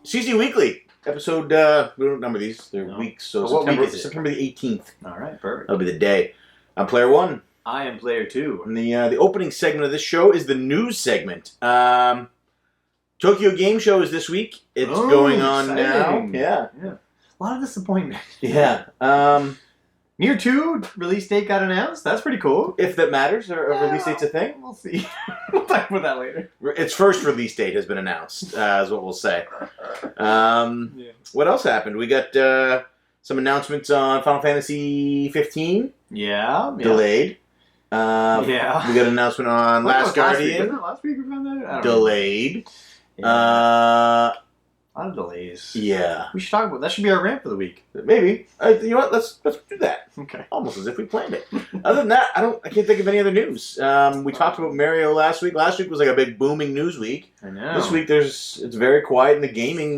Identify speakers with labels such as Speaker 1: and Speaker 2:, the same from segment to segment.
Speaker 1: CC Weekly episode. We don't number these; they're weeks. So September the 18th.
Speaker 2: All right, perfect.
Speaker 1: That'll be the day. I'm Player One.
Speaker 2: I am Player Two.
Speaker 1: And the opening segment of this show is the news segment. Tokyo Game Show is this week. It's going on
Speaker 2: exciting.
Speaker 1: now. Yeah.
Speaker 2: A lot of disappointment.
Speaker 1: Yeah.
Speaker 2: Nier 2 release date got announced. That's pretty cool.
Speaker 1: If that matters, or release date's a thing.
Speaker 2: We'll see. We'll talk about that later.
Speaker 1: Its first release date has been announced, is what we'll say. What else happened? We got some announcements on Final Fantasy 15.
Speaker 2: Yeah.
Speaker 1: Delayed. We got an announcement on Last Guardian.
Speaker 2: Last week we found that out?
Speaker 1: Delayed.
Speaker 2: Yeah. A lot of delays.
Speaker 1: Yeah.
Speaker 2: We should talk about that. Should be our rant for the week.
Speaker 1: Maybe. You know what? Let's do that.
Speaker 2: Okay.
Speaker 1: Almost as if we planned it. Other than that, I can't think of any other news. We talked about Mario last week. Last week was like a big booming news week.
Speaker 2: I know.
Speaker 1: This week it's very quiet in the gaming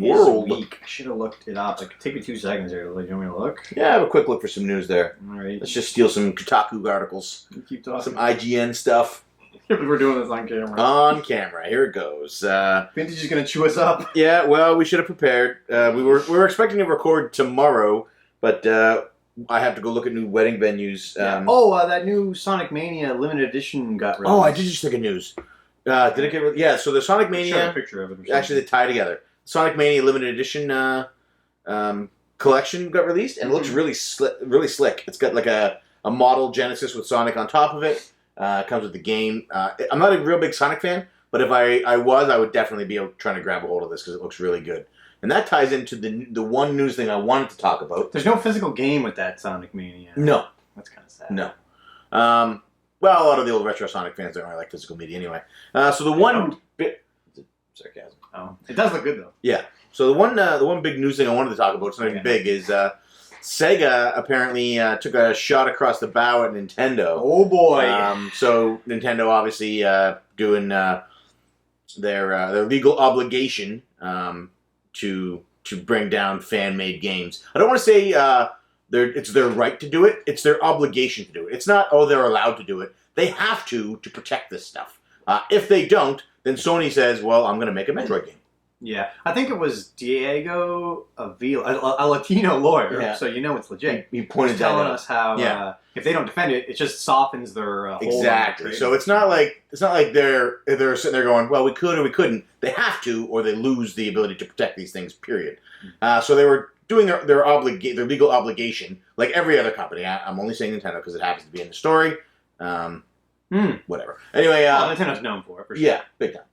Speaker 1: world.
Speaker 2: Week. I should have looked it up. Like, take me 2 seconds here. Do you want me to look?
Speaker 1: Yeah, have a quick look for some news there.
Speaker 2: All right.
Speaker 1: Let's just steal some Kotaku articles.
Speaker 2: Keep talking.
Speaker 1: Some IGN stuff.
Speaker 2: We're doing this on camera.
Speaker 1: On camera. Here it goes.
Speaker 2: Vintage is going to chew us up.
Speaker 1: Yeah, well, we should have prepared. We were expecting to record tomorrow, but I have to go look at new wedding venues.
Speaker 2: That new Sonic Mania limited edition got released.
Speaker 1: Oh, I did just think of news. Did it get? Yeah. So the Sonic Mania.
Speaker 2: Show a picture of it.
Speaker 1: Actually, they tie together. Sonic Mania limited edition collection got released, and it looks really slick. It's got like a model Genesis with Sonic on top of it. Comes with the game. I'm not a real big Sonic fan, but if I was, I would definitely be trying to grab a hold of this because it looks really good. And that ties into the one news thing I wanted to talk about.
Speaker 2: There's no physical game with that Sonic Mania.
Speaker 1: No.
Speaker 2: That's kind of sad.
Speaker 1: No. Well, a lot of the old retro Sonic fans don't really like physical media anyway. So the one bit sarcasm.
Speaker 2: Oh, it does look good though.
Speaker 1: Yeah. So the one big news thing I wanted to talk about, it's not even big, is Sega apparently took a shot across the bow at Nintendo.
Speaker 2: Oh boy!
Speaker 1: So Nintendo obviously doing their legal obligation to bring down fan-made games. I don't want to say it's their right to do it. It's their obligation to do it. It's not they're allowed to do it. They have to protect this stuff. If they don't, then Sony says, "Well, I'm going to make a Metroid game."
Speaker 2: Yeah, I think it was Diego Avila, a Latino lawyer, so you know it's legit.
Speaker 1: He pointed that out.
Speaker 2: Telling us how if they don't defend it, it just softens their hold.
Speaker 1: Exactly. So it's not like they're sitting there going, "Well, we could or we couldn't." They have to, or they lose the ability to protect these things. Period. So they were doing their legal obligation, like every other company. I'm only saying Nintendo because it happens to be in the story. Whatever. Anyway,
Speaker 2: Nintendo's known for it. For sure.
Speaker 1: Yeah, big time.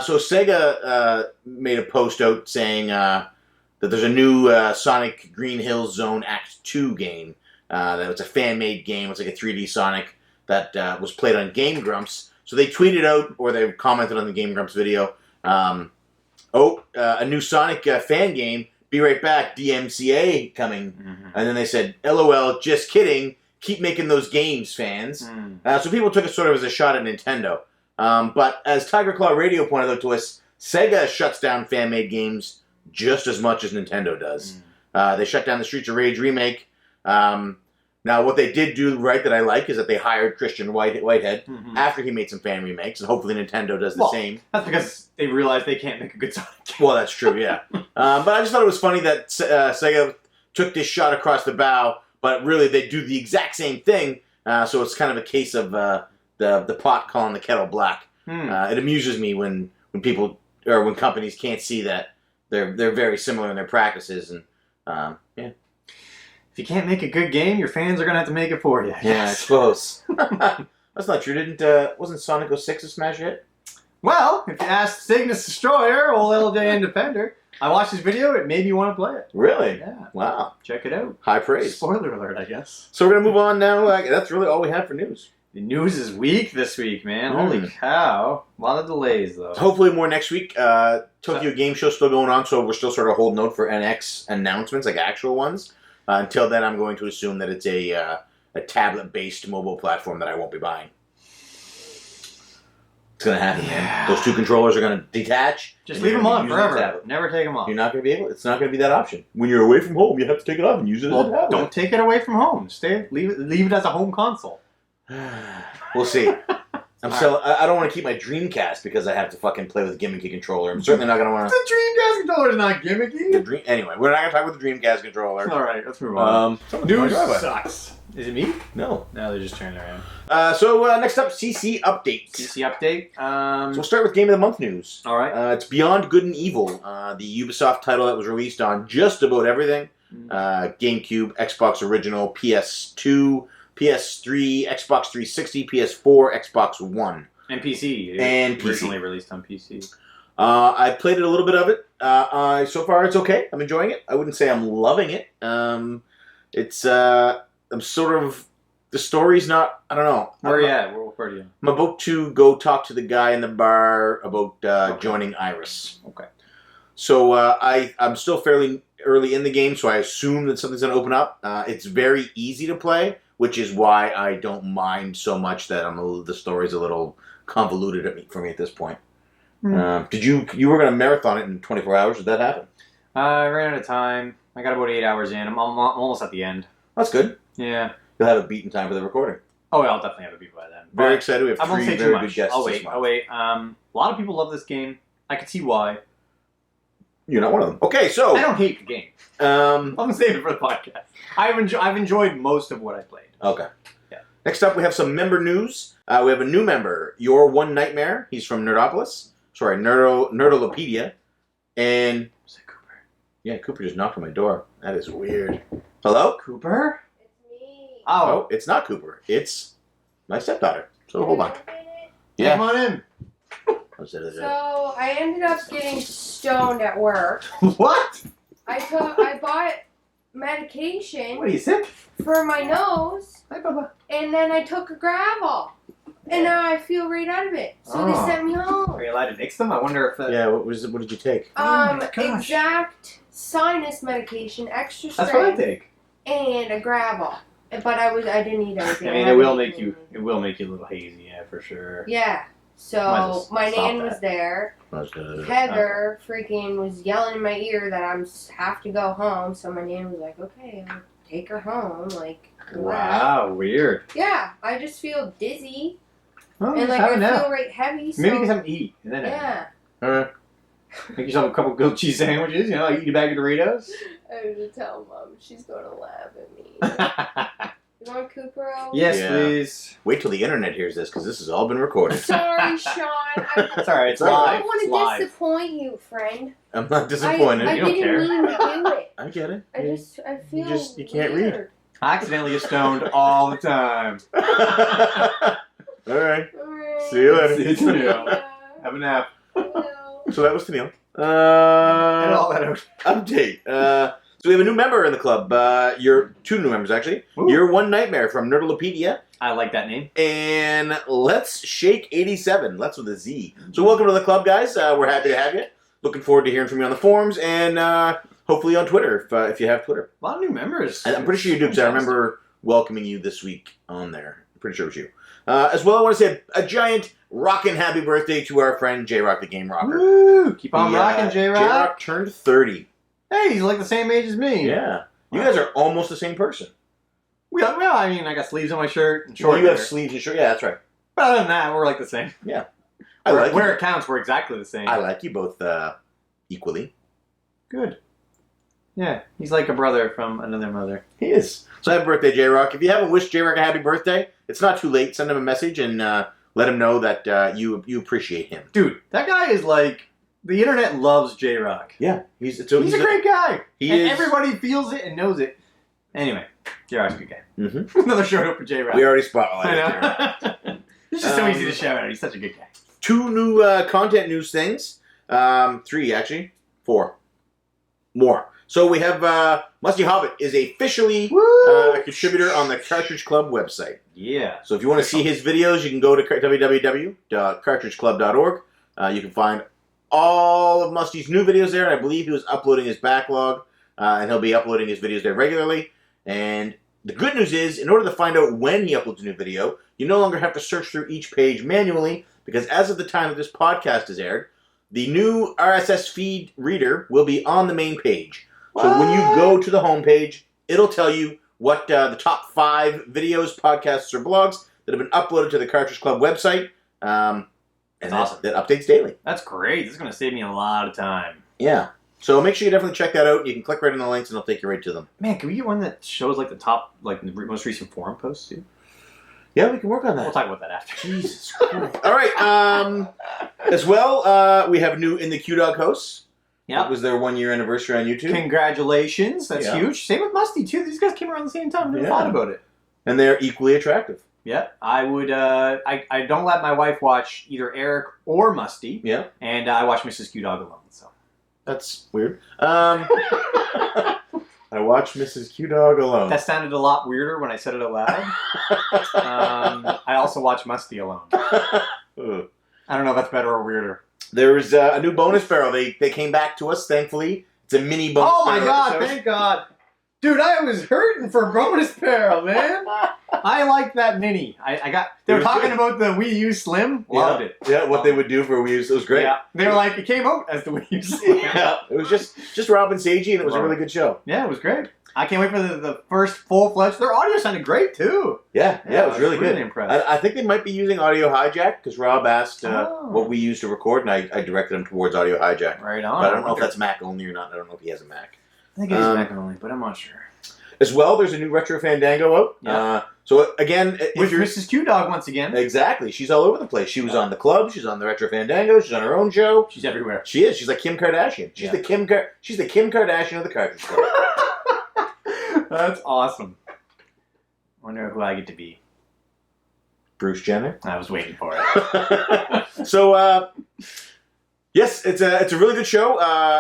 Speaker 1: So Sega made a post out saying that there's a new Sonic Green Hill Zone Act 2 game. That was a fan-made game. It's like a 3D Sonic that was played on Game Grumps. So they tweeted out, or they commented on the Game Grumps video, a new Sonic fan game. Be right back, DMCA coming. And then they said, LOL, just kidding. Keep making those games, fans. So people took it sort of as a shot at Nintendo. But as Tiger Claw Radio pointed out to us, Sega shuts down fan-made games just as much as Nintendo does. They shut down the Streets of Rage remake. Now, what they did do right that I like is that they hired Christian Whitehead after he made some fan remakes, and hopefully Nintendo does the same.
Speaker 2: That's because they realized they can't make a good Sonic game.
Speaker 1: Well, that's true, yeah. But I just thought it was funny that Sega took this shot across the bow, but really they do the exact same thing, so it's kind of a case of the pot calling the kettle black. It amuses me when people or when companies can't see that they're very similar in their practices, and
Speaker 2: if you can't make a good game, your fans are gonna have to make it for you.
Speaker 1: Yeah, I suppose. That's not true. Wasn't Sonic 06 a smash hit?
Speaker 2: Well, if you ask Cygnus Destroyer, old LJN Defender, I watched this video. It made me want to play it.
Speaker 1: Really?
Speaker 2: Yeah.
Speaker 1: Wow.
Speaker 2: Check it out.
Speaker 1: High praise.
Speaker 2: Spoiler alert, I guess.
Speaker 1: So we're gonna move on now. That's really all we have for news.
Speaker 2: The news is weak this week, man. Holy cow. A lot of delays, though.
Speaker 1: Hopefully more next week. Tokyo Game Show still going on, so we're still sort of holding out for NX announcements, like actual ones. Until then, I'm going to assume that it's a tablet-based mobile platform that I won't be buying. It's going to happen, man. Those two controllers are going to detach.
Speaker 2: Just leave them on forever. Never take them off.
Speaker 1: You're not going to be able. It's not going to be that option. When you're away from home, you have to take it off and use it as a tablet.
Speaker 2: Don't take it away from home. Leave it as a home console.
Speaker 1: We'll see. I don't want to keep my Dreamcast because I have to fucking play with a gimmicky controller. I'm certainly not going to want to.
Speaker 2: The Dreamcast controller is not gimmicky.
Speaker 1: Anyway, we're not going to talk about the Dreamcast controller.
Speaker 2: All right, let's move on.
Speaker 1: News
Speaker 2: sucks. Is it me?
Speaker 1: No.
Speaker 2: No, they're just turning around.
Speaker 1: Next up, CC update.
Speaker 2: CC update.
Speaker 1: So we'll start with Game of the Month news.
Speaker 2: All right.
Speaker 1: It's Beyond Good and Evil, the Ubisoft title that was released on just about everything. GameCube, Xbox Original, PS2, PS3, Xbox 360, PS4, Xbox One.
Speaker 2: And PC.
Speaker 1: And PC.
Speaker 2: Originally released on PC.
Speaker 1: I played a little bit of it. So far, it's okay. I'm enjoying it. I wouldn't say I'm loving it. I'm sort of... The story's not... I don't know.
Speaker 2: Where are you at? Where are you?
Speaker 1: I'm about to go talk to the guy in the bar about joining Iris.
Speaker 2: Okay.
Speaker 1: So I'm still fairly early in the game, so I assume that something's going to open up. It's very easy to play, which is why I don't mind so much that the story's a little convoluted for me at this point. You were going to marathon it in 24 hours. Did that happen?
Speaker 2: I ran out of time. I got about 8 hours in. I'm almost at the end.
Speaker 1: That's good.
Speaker 2: Yeah.
Speaker 1: You'll have a beat in time for the recording.
Speaker 2: Oh, yeah, I'll definitely have a beat by then.
Speaker 1: Very excited. We have three very good guests.
Speaker 2: I'll wait. A lot of people love this game. I can see why.
Speaker 1: You're not one of them. Okay, so...
Speaker 2: I don't hate the game. I'm going to save it for the podcast. I've enjoyed most of what I played.
Speaker 1: Okay.
Speaker 2: Yeah.
Speaker 1: Next up, we have some member news. We have a new member, Your One Nightmare. He's from Nerdopolis. Sorry, Nerdolopedia. And...
Speaker 2: Was that Cooper?
Speaker 1: Yeah, Cooper just knocked on my door. That is weird. Hello?
Speaker 2: Cooper?
Speaker 3: It's me.
Speaker 1: Oh, it's not Cooper. It's my stepdaughter. So hold on. Yeah.
Speaker 2: Come on in.
Speaker 3: So I ended up getting stoned at work.
Speaker 2: What?
Speaker 3: I bought medication.
Speaker 2: What are you sick?
Speaker 3: For my nose.
Speaker 2: Hi, Bubba.
Speaker 3: And then I took a Gravol. And now I feel right out of it. So they sent me home.
Speaker 2: Are you allowed to mix them? I wonder if...
Speaker 1: Yeah, what did you take?
Speaker 3: Exact sinus medication, extra strength.
Speaker 2: That's what I take.
Speaker 3: And a Gravol. But I didn't eat everything.
Speaker 2: I mean, it will make you a little hazy, yeah, for sure.
Speaker 3: Yeah. So my nan was there. Heather freaking was yelling in my ear that I have to go home. So my nan was like, "Okay, I'll take her home." Like,
Speaker 2: wow, weird.
Speaker 3: Yeah, I just feel dizzy,
Speaker 2: Oh,
Speaker 3: and like I feel right heavy. So
Speaker 2: maybe you can have them eat, and then
Speaker 1: Alright.
Speaker 2: make yourself a couple grilled cheese sandwiches. Eat a bag of Doritos.
Speaker 3: I have to tell Mom. She's gonna laugh at me. You want Cooper out?
Speaker 2: Yes, please.
Speaker 1: Wait till the internet hears this, because this has all been recorded.
Speaker 3: Sorry, Sean.
Speaker 2: It's alright, it's
Speaker 3: I
Speaker 2: live.
Speaker 3: don't want to disappoint you, friend.
Speaker 1: I'm not disappointed.
Speaker 3: I
Speaker 2: You don't
Speaker 3: didn't
Speaker 2: care.
Speaker 3: mean to do it.
Speaker 1: I get it.
Speaker 3: I feel
Speaker 1: you can't
Speaker 3: weird.
Speaker 1: read.
Speaker 2: I accidentally get stoned all the time.
Speaker 1: Alright.
Speaker 3: Alright.
Speaker 1: See you later.
Speaker 2: See you tomorrow. Have a nap.
Speaker 1: So that was Tennille.
Speaker 2: And all that out.
Speaker 1: Update. So we have a new member in the club. Two new members, actually.
Speaker 2: Ooh.
Speaker 1: You're One Nightmare from Nerdolopedia.
Speaker 2: I like that name.
Speaker 1: And Let's Shake 87. Let's with a Z. So welcome to the club, guys. We're happy to have you. Looking forward to hearing from you on the forums and hopefully on Twitter if you have Twitter.
Speaker 2: A lot of new members.
Speaker 1: I'm pretty sure you do because I remember welcoming you this week on there. I'm pretty sure it was you. As well, I want to say a giant rockin' happy birthday to our friend J-Rock, the Game Rocker.
Speaker 2: Woo! Keep on rocking, J-Rock.
Speaker 1: J-Rock turned 30.
Speaker 2: Hey, he's like the same age as me.
Speaker 1: Yeah. You guys are almost the same person.
Speaker 2: Well, I mean, I got sleeves on my shirt and short
Speaker 1: Well, you have
Speaker 2: hair.
Speaker 1: sleeves and shorts. Yeah, that's right.
Speaker 2: But other than that, we're like the same.
Speaker 1: Yeah.
Speaker 2: Where it counts, we're exactly the same.
Speaker 1: I like you both equally.
Speaker 2: Good. Yeah, he's like a brother from another mother.
Speaker 1: He is. So happy birthday, J-Rock. If you haven't wished J-Rock a happy birthday, it's not too late. Send him a message and let him know that you appreciate him.
Speaker 2: Dude, that guy is like... The internet loves J-Rock.
Speaker 1: Yeah. He's a
Speaker 2: great guy.
Speaker 1: He
Speaker 2: and
Speaker 1: is.
Speaker 2: everybody feels it and knows it. Anyway, J-Rock's a good guy.
Speaker 1: Mm-hmm.
Speaker 2: Another shout out for J-Rock.
Speaker 1: We already spotlighted J-Rock.
Speaker 2: I know. He's just so easy to shout out. He's such a good guy.
Speaker 1: 2 new content news things. 3, actually. 4. More. So we have Musty Hobbit is officially a contributor on the Cartridge Club website.
Speaker 2: Yeah.
Speaker 1: So if you want to see his videos, you can go to www.cartridgeclub.org. You can find all of Musty's new videos there, and I believe he was uploading his backlog, and he'll be uploading his videos there regularly. And the good news is, in order to find out when he uploads a new video, you no longer have to search through each page manually, because as of the time that this podcast is aired, the new RSS feed reader will be on the main page.
Speaker 2: What?
Speaker 1: So when you go to the homepage, it'll tell you what the top 5 videos, podcasts, or blogs that have been uploaded to the Cartridge Club website. And
Speaker 2: awesome.
Speaker 1: That updates daily.
Speaker 2: That's great. This is going to save me a lot of time.
Speaker 1: Yeah. So make sure you definitely check that out. You can click right on the links and it'll take you right to them.
Speaker 2: Man, can we get one that shows like the top, like the most recent forum posts too?
Speaker 1: Yeah, we can work on that.
Speaker 2: We'll talk about that after.
Speaker 1: Jesus Christ. All right. As well, we have new In the Q-Dog hosts.
Speaker 2: Yeah.
Speaker 1: It was their 1-year anniversary on YouTube.
Speaker 2: Congratulations. That's huge. Same with Musty too. These guys came around the same time. Never thought about it.
Speaker 1: And they're equally attractive.
Speaker 2: Yeah, I would. I don't let my wife watch either Eric or Musty.
Speaker 1: Yeah,
Speaker 2: and I watch Mrs. Q-Dog alone. So
Speaker 1: that's weird. I watch Mrs. Q-Dog alone.
Speaker 2: That sounded a lot weirder when I said it out loud. I also watch Musty alone. I don't know if that's better or weirder.
Speaker 1: There's a new bonus barrel. They came back to us, thankfully. It's a mini bonus barrel.
Speaker 2: Oh my god! Thank God. Dude, I was hurting for bonus barrel, man. I liked that mini. They were talking about the Wii U Slim. Loved it.
Speaker 1: Yeah, what they would do for Wii U. It was great. Yeah.
Speaker 2: They were like, it came out as the Wii U Slim.
Speaker 1: Yeah. It was just Rob and Seiji, and it was a really good show.
Speaker 2: Yeah, it was great. I can't wait for the first full-fledged. Their audio sounded great, too.
Speaker 1: Yeah, it was really good.
Speaker 2: Impressed.
Speaker 1: I think they might be using Audio Hijack, because Rob asked what we used to record, and I directed him towards Audio Hijack.
Speaker 2: Right on.
Speaker 1: But I don't know if that's Mac only or not. I don't know if he has a Mac.
Speaker 2: I think it is Mac only, but I'm not sure.
Speaker 1: As well, there's a new Retro Fandango out. Yeah. So again,
Speaker 2: with Mrs. Q-Dog once again.
Speaker 1: Exactly. She's all over the place. She was on the club. She's on the Retro Fandango. She's on her own show.
Speaker 2: She's everywhere.
Speaker 1: She is. She's like Kim Kardashian. She's the Kim Kardashian of the Cartridge Club.
Speaker 2: That's awesome. Wonder who I get to be.
Speaker 1: Bruce Jenner.
Speaker 2: I was waiting for it.
Speaker 1: So, yes, it's a really good show.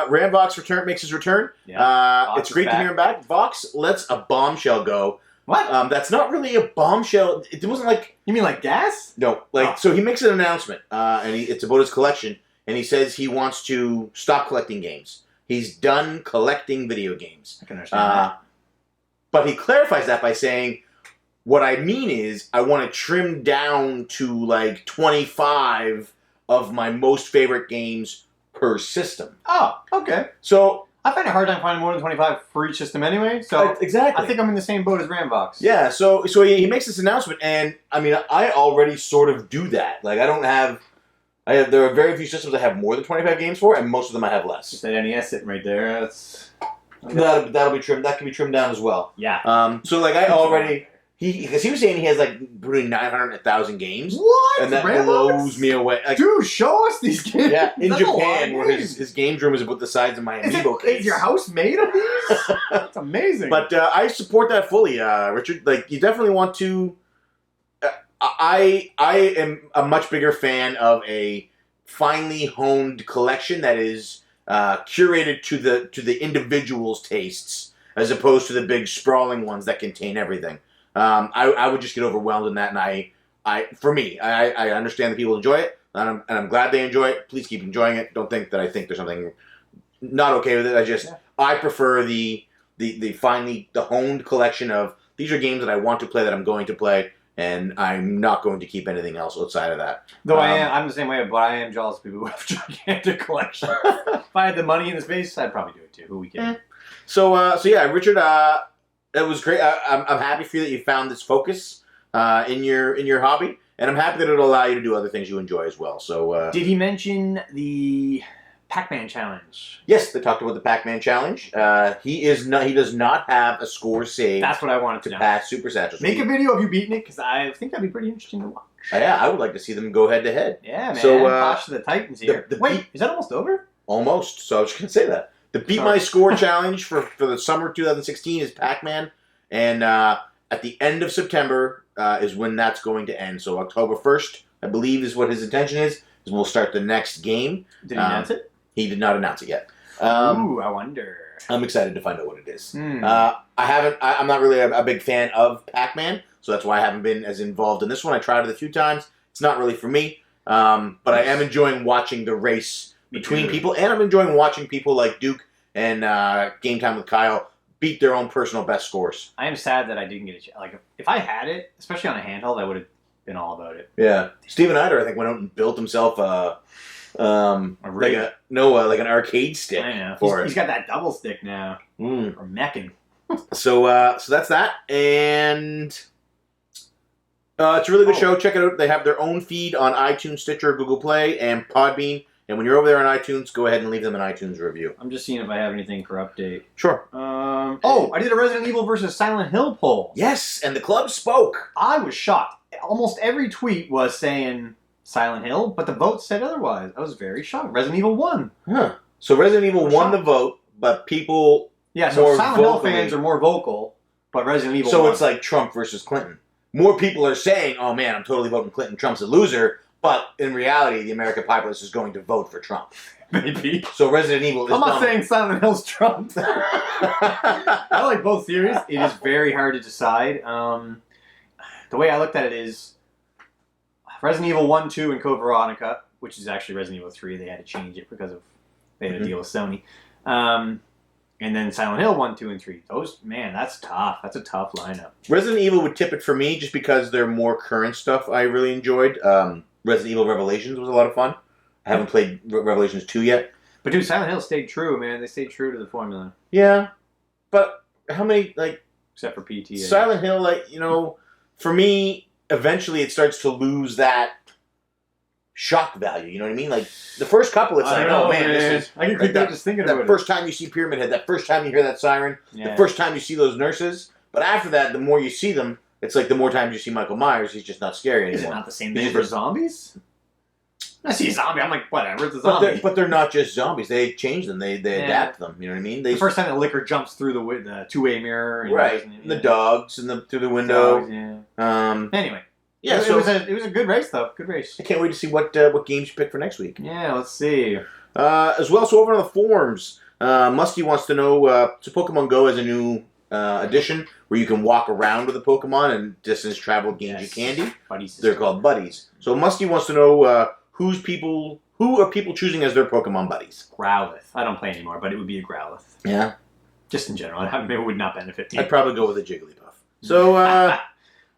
Speaker 1: Ramvox makes his return. Yeah. It's great to hear him back. Vox lets a bombshell go.
Speaker 2: What?
Speaker 1: That's not really a bombshell. It wasn't like...
Speaker 2: You mean like gas?
Speaker 1: No. So he makes an announcement, and it's about his collection, and he says he wants to stop collecting games. He's done collecting video games.
Speaker 2: I can understand that.
Speaker 1: But he clarifies that by saying, what I mean is, I want to trim down to like 25 of my most favorite games per system.
Speaker 2: Oh, okay.
Speaker 1: So
Speaker 2: I find it hard time finding more than 25 for each system anyway. So
Speaker 1: exactly.
Speaker 2: I think I'm in the same boat as Ramvox.
Speaker 1: Yeah. So he makes this announcement, and I mean, I already sort of do that. Like, there are very few systems I have more than 25 games for, and most of them I have less.
Speaker 2: Just that NES sitting right there.
Speaker 1: That'll be trimmed. That can be trimmed down as well.
Speaker 2: Yeah.
Speaker 1: So like I already. Because he was saying he has like between 900 and 1,000 games.
Speaker 2: What?
Speaker 1: And that blows me away. Like,
Speaker 2: dude, show us these games.
Speaker 1: Yeah, in Japan, where his games room is about the size of my Amiibo case.
Speaker 2: Is your house made of these? That's amazing.
Speaker 1: But I support that fully, Richard. Like, you definitely want to... I am a much bigger fan of a finely honed collection that is curated to the individual's tastes, as opposed to the big sprawling ones that contain everything. I would just get overwhelmed in that, and I understand that people enjoy it, and I'm glad they enjoy it. Please keep enjoying it. Don't think that I think there's something not okay with it. I prefer the finely honed collection of these are games that I want to play, that I'm going to play, and I'm not going to keep anything else outside of that.
Speaker 2: Though I'm the same way, but I am jealous of people who have gigantic collections. If I had the money and the space, I'd probably do it too. Who we kidding?
Speaker 1: So yeah, Richard. It was great. I'm happy for you that you found this focus in your hobby, and I'm happy that it'll allow you to do other things you enjoy as well. So,
Speaker 2: did he mention the Pac-Man challenge?
Speaker 1: Yes, they talked about the Pac-Man challenge. He does not have a score saved.
Speaker 2: That's what I wanted to know.
Speaker 1: Pass Super Satchel.
Speaker 2: Make a video of you beating it, because I think that'd be pretty interesting to watch.
Speaker 1: Yeah, I would like to see them go head to head.
Speaker 2: Yeah, man. So, Clash of the Titans here. Wait, is that almost over?
Speaker 1: Almost. So I was going to say that. The Beat My Score challenge for the summer 2016 is Pac-Man. And at the end of September is when that's going to end. So October 1st, I believe, is what his intention is we'll start the next game.
Speaker 2: Did he announce it?
Speaker 1: He did not announce it yet.
Speaker 2: Ooh, I wonder.
Speaker 1: I'm excited to find out what it is. I'm not really a big fan of Pac-Man, so that's why I haven't been as involved in this one. I tried it a few times. It's not really for me. But I am enjoying watching the race between people, and I'm enjoying watching people like Duke and Game Time with Kyle beat their own personal best scores.
Speaker 2: I am sad that I didn't get a chance. Like, if I had it, especially on a handheld, I would have been all about it.
Speaker 1: Yeah. Steven Eider, I think, went out and built himself like an arcade stick.
Speaker 2: I know.
Speaker 1: For
Speaker 2: He's got that double stick now. Or mecking.
Speaker 1: So that's that, and it's a really good show. Check it out. They have their own feed on iTunes, Stitcher, Google Play, and Podbean. And when you're over there on iTunes, go ahead and leave them an iTunes review.
Speaker 2: I'm just seeing if I have anything for update.
Speaker 1: Sure.
Speaker 2: I did a Resident Evil versus Silent Hill poll.
Speaker 1: Yes, and the club spoke.
Speaker 2: I was shocked. Almost every tweet was saying Silent Hill, but the vote said otherwise. I was very shocked. Resident Evil won.
Speaker 1: Huh. So Resident Evil won the vote, but people...
Speaker 2: Yeah, so Silent Hill fans are more vocal, but Resident Evil won.
Speaker 1: It's like Trump versus Clinton. More people are saying, oh man, I'm totally voting Clinton. Trump's a loser. But in reality, the American populace is going to vote for Trump.
Speaker 2: Maybe.
Speaker 1: So Resident Evil is
Speaker 2: I'm not saying Silent Hill's Trump. I like both theories. It is very hard to decide. The way I looked at it is Resident Evil 1, 2, and Code Veronica, which is actually Resident Evil 3. They had to change it because they had a deal with Sony. And then Silent Hill 1, 2, and 3. That's tough. That's a tough lineup.
Speaker 1: Resident Evil would tip it for me just because they're more current stuff I really enjoyed. Resident Evil Revelations was a lot of fun. I haven't played Revelations 2 yet.
Speaker 2: But dude, Silent Hill stayed true, man. They stayed true to the formula.
Speaker 1: Yeah. But how many,
Speaker 2: except for PT.
Speaker 1: Silent Hill, for me, eventually it starts to lose that shock value, you know what I mean? Like, the first couple, it's this is...
Speaker 2: I can creep out just thinking about it.
Speaker 1: That first time you see Pyramid Head, that first time you hear that siren, the first time you see those nurses, but after that, the more you see them, it's like the more times you see Michael Myers, he's just not scary anymore.
Speaker 2: Is it not the same thing for zombies? I see a zombie, I'm like, whatever, it's a zombie.
Speaker 1: But they're not just zombies. They change them. They adapt them, you know what I mean?
Speaker 2: The first time the liquor jumps through the two-way mirror. And
Speaker 1: right. The dogs through the window.
Speaker 2: Dogs, Anyway.
Speaker 1: Yeah,
Speaker 2: it was a good race, though. Good race.
Speaker 1: I can't wait to see what games you pick for next week.
Speaker 2: Yeah, let's see.
Speaker 1: As well, so over on the forums, Musty wants to know, so Pokemon Go has a new edition where you can walk around with a Pokemon and distance travel gains you candy. They're called buddies. So Musty wants to know who are people choosing as their Pokemon buddies?
Speaker 2: Growlithe. I don't play anymore, but it would be a Growlithe.
Speaker 1: Yeah?
Speaker 2: Just in general. It would not benefit me.
Speaker 1: I'd probably go with a Jigglypuff. So,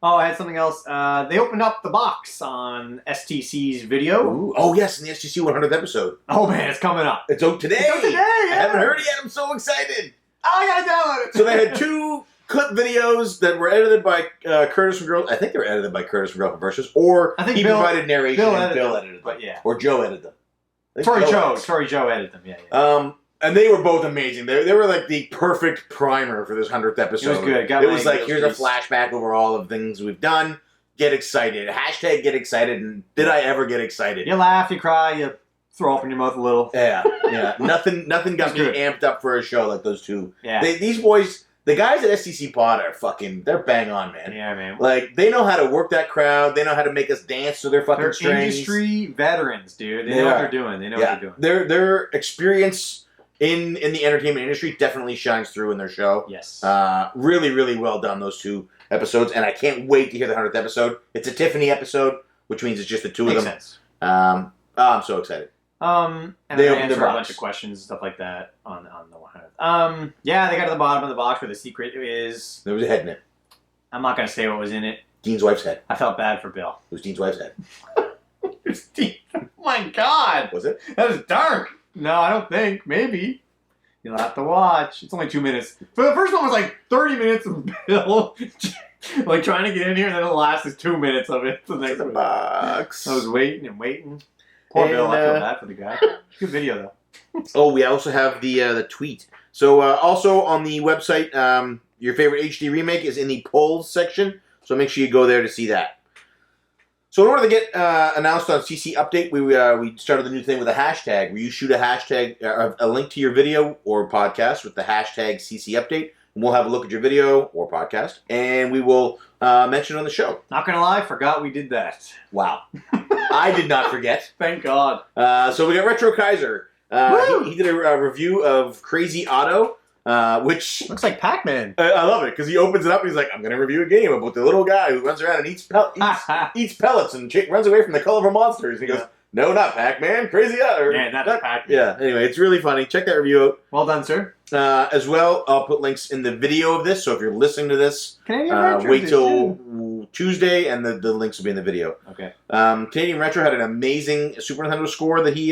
Speaker 2: I had something else. They opened up the box on STC's video.
Speaker 1: Ooh. Oh, yes, in the STC 100th episode.
Speaker 2: Oh, man, it's coming up.
Speaker 1: It's out today. I haven't heard it yet. I'm so excited.
Speaker 2: Oh, I gotta download it.
Speaker 1: So they had 2 clip videos that were edited by Curtis from Girl. I think they were edited by Curtis from Girl Versus, or
Speaker 2: I think
Speaker 1: he provided narration and Bill edited them.
Speaker 2: But yeah.
Speaker 1: Or Joe edited them.
Speaker 2: Tori Joe edited them, yeah.
Speaker 1: And they were both amazing. They were like the perfect primer for this 100th episode.
Speaker 2: It was good.
Speaker 1: It was like, here's a flashback over all of the things we've done. Get excited. Hashtag get excited. And did I ever get excited?
Speaker 2: You laugh, you cry, you throw up in your mouth a little.
Speaker 1: Yeah. Nothing got me amped up for a show like those two.
Speaker 2: Yeah.
Speaker 1: These boys, the guys at STC Pod are they're bang on, man.
Speaker 2: Yeah, man.
Speaker 1: Like, they know how to work that crowd. They know how to make us dance to their fucking strings.
Speaker 2: They're industry veterans, dude. They know what they're doing. They know what they're doing.
Speaker 1: Their experience in the entertainment industry definitely shines through in their show.
Speaker 2: Yes.
Speaker 1: Really, really well done, those 2 episodes. And I can't wait to hear the 100th episode. It's a Tiffany episode, which means it's just the 2 of them.
Speaker 2: Makes sense.
Speaker 1: I'm so excited.
Speaker 2: And they answer a bunch of questions and stuff like that on the 100th. Yeah, they got to the bottom of the box where the secret is.
Speaker 1: There was a head in it.
Speaker 2: I'm not going to say what was in it.
Speaker 1: Dean's wife's head.
Speaker 2: I felt bad for Bill.
Speaker 1: It was Dean's wife's head.
Speaker 2: It's Dean. Oh my God.
Speaker 1: Was it?
Speaker 2: That was dark. No, I don't think. Maybe. You'll have to watch. It's only 2 minutes. But the first one was like 30 minutes of Bill like trying to get in here, and then the last is 2 minutes of it. The next
Speaker 1: box.
Speaker 2: I was waiting and waiting. Poor Bill. I feel bad for the guy. Good video though.
Speaker 1: Oh, we also have the tweet. So also on the website, your favorite HD remake is in the polls section. So make sure you go there to see that. So in order to get announced on CC Update, we started the new thing with a hashtag where you shoot a hashtag, a link to your video or podcast with the hashtag CC Update, and we'll have a look at your video or podcast, and we will mention it on the show.
Speaker 2: Not gonna lie, forgot we did that.
Speaker 1: Wow. I did not forget.
Speaker 2: Thank God.
Speaker 1: So we got Retro Kaiser. He did a review of Crazy Otto. Which
Speaker 2: looks like Pac-Man.
Speaker 1: I love it because he opens it up and he's like, I'm going to review a game about the little guy who runs around and eats pellets and runs away from the colorful monsters. And he goes, no, not Pac-Man, Crazy Otto.
Speaker 2: Yeah, that's Pac-Man.
Speaker 1: Yeah, anyway, it's really funny. Check that review out.
Speaker 2: Well done, sir.
Speaker 1: As well, I'll put links in the video of this, so if you're listening to this, wait till Tuesday, and the links will be in the video.
Speaker 2: Okay.
Speaker 1: Canadian Retro had an amazing Super Nintendo score that he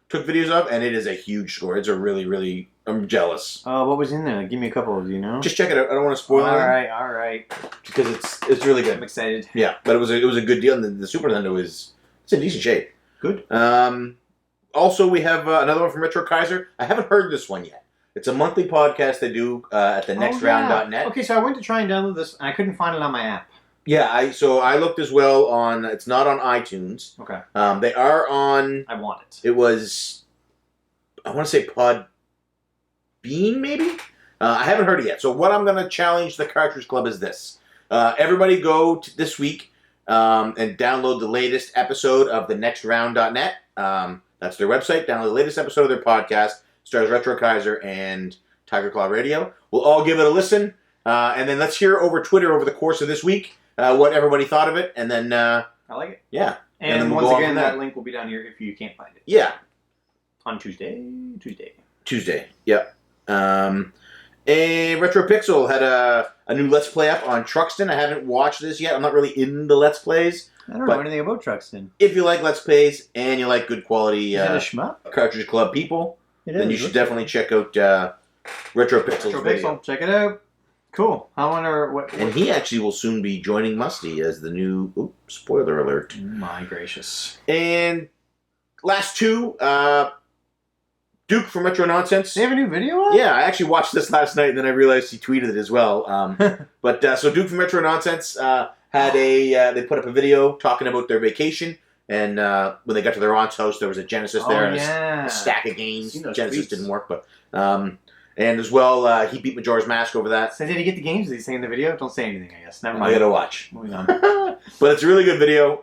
Speaker 1: took videos of, and it is a huge score. It's a really, really... I'm jealous.
Speaker 2: What was in there? Give me a couple, do you know?
Speaker 1: Just check it out. I don't want to spoil it.
Speaker 2: All right.
Speaker 1: Because it's really good.
Speaker 2: I'm excited.
Speaker 1: Yeah, but it was a good deal, and the Super Nintendo it's in decent shape.
Speaker 2: Good.
Speaker 1: Also, we have another one from Retro Kaiser. I haven't heard this one yet. It's a monthly podcast they do at the nextround.net.
Speaker 2: Okay, so I went to try and download this, and I couldn't find it on my app.
Speaker 1: Yeah, I looked as well on... It's not on iTunes.
Speaker 2: Okay.
Speaker 1: They are on...
Speaker 2: I want it.
Speaker 1: It was... I want to say Podbean, maybe? I haven't heard it yet. So what I'm going to challenge the Cartridge Club is this. Everybody go to this week and download the latest episode of the nextround.net. That's their website. Download the latest episode of their podcast. Stars Retro Kaiser and Tiger Claw Radio. We'll all give it a listen. And then let's hear over Twitter over the course of this week what everybody thought of it. And then... I
Speaker 2: like it.
Speaker 1: Yeah.
Speaker 2: And
Speaker 1: then
Speaker 2: once again, that link will be down here if you can't find it.
Speaker 1: Yeah.
Speaker 2: On Tuesday.
Speaker 1: Yep. And Retro Pixel had a new Let's Play up on Truxton. I haven't watched this yet. I'm not really into Let's Plays.
Speaker 2: I don't know anything about Truxton.
Speaker 1: If you like Let's Plays and you like good quality Cartridge Club people, then you should definitely check out Retro Pixel's video.
Speaker 2: Check it out. Cool. I wonder what...
Speaker 1: And he actually will soon be joining Musty as the new... Oops, spoiler alert.
Speaker 2: My gracious.
Speaker 1: And last two... Duke from Retro Nonsense.
Speaker 2: They have a new video up?
Speaker 1: Yeah, I actually watched this last night, and then I realized he tweeted it as well. So Duke from Retro Nonsense had they put up a video talking about their vacation, and when they got to their aunt's house, there was a Genesis there and a stack of games. Genesis didn't work, but and as well, he beat Majora's Mask over that.
Speaker 2: So did he get the games? Did he say in the video? Don't say anything, I guess. Never mind.
Speaker 1: I gotta watch.
Speaker 2: Moving on.
Speaker 1: But it's a really good video,